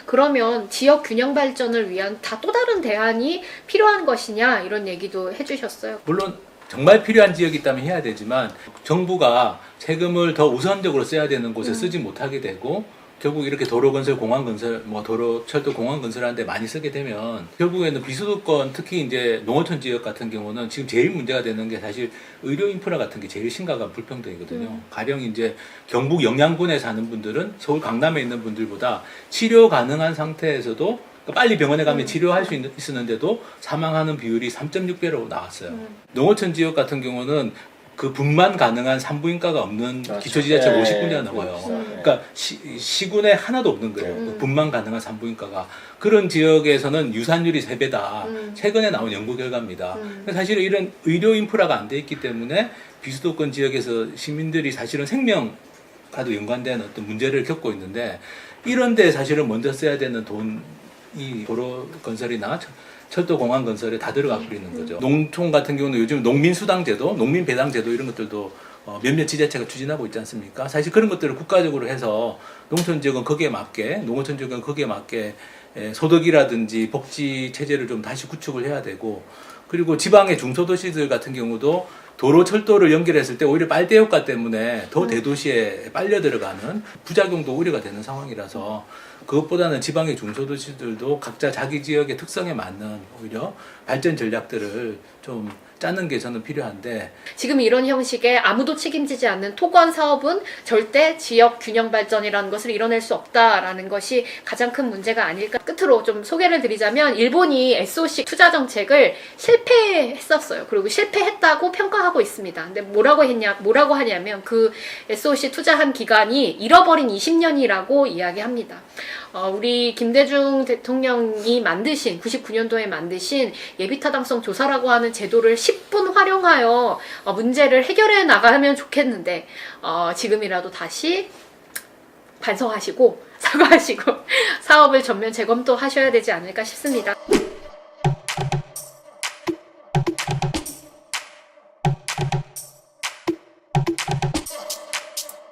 그러면 지역 균형 발전을 위한 또 다른 대안이 필요한 것이냐 이런 얘기도 해주셨어요. 물론 정말 필요한 지역이 있다면 해야 되지만 정부가 세금을 더 우선적으로 써야 되는 곳에 쓰지 못하게 되고 결국 이렇게 도로 건설, 공항 건설, 도로, 철도, 공항 건설하는데 많이 쓰게 되면 결국에는 비수도권, 특히 이제 농어촌 지역 같은 경우는 지금 제일 문제가 되는 게 사실 의료 인프라 같은 게 제일 심각한 불평등이거든요. 가령 이제 경북 영양군에 사는 분들은 서울 강남에 있는 분들보다 치료 가능한 상태에서도 빨리 병원에 가면 치료할 수 있었는데도 사망하는 비율이 3.6배로 나왔어요. 농어촌 지역 같은 경우는 그 분만 가능한 산부인과가 없는 기초지자체가 50군데가 넘어요. 그러니까 시군에 하나도 없는 거예요. 그 분만 가능한 산부인과가. 그런 지역에서는 유산율이 3배다. 최근에 나온 연구 결과입니다. 사실 이런 의료 인프라가 안 돼 있기 때문에 비수도권 지역에서 시민들이 사실은 생명과도 연관된 어떤 문제를 겪고 있는데 이런 데 사실은 먼저 써야 되는 돈이 도로 건설이나 철도 공항 건설에 다 들어가 버리는 거죠. 농촌 같은 경우는 요즘 농민수당제도, 농민배당제도 이런 것들도 몇몇 지자체가 추진하고 있지 않습니까? 사실 그런 것들을 국가적으로 해서 농촌 지역은 거기에 맞게, 농어촌 지역은 거기에 맞게 소득이라든지 복지 체제를 좀 다시 구축을 해야 되고, 그리고 지방의 중소도시들 같은 경우도 도로, 철도를 연결했을 때 오히려 빨대 효과 때문에 더 대도시에 빨려 들어가는 부작용도 우려가 되는 상황이라서 그것보다는 지방의 중소도시들도 각자 자기 지역의 특성에 맞는 오히려 발전 전략들을 좀 짜는 게 저는 필요한데 지금 이런 형식의 아무도 책임지지 않는 토건 사업은 절대 지역 균형 발전이라는 것을 이뤄낼 수 없다라는 것이 가장 큰 문제가 아닐까. 끝으로 좀 소개를 드리자면 일본이 SOC 투자 정책을 실패했었어요. 그리고 실패했다고 평가하고 있습니다. 근데 뭐라고 하냐면 그 SOC 투자한 기간이 잃어버린 20년이라고 이야기합니다. 우리 김대중 대통령이 99년도에 만드신 예비타당성 조사라고 하는 제도를 10분 활용하여 문제를 해결해 나가면 좋겠는데 지금이라도 다시 반성하시고 사과하시고 사업을 전면 재검토하셔야 되지 않을까 싶습니다.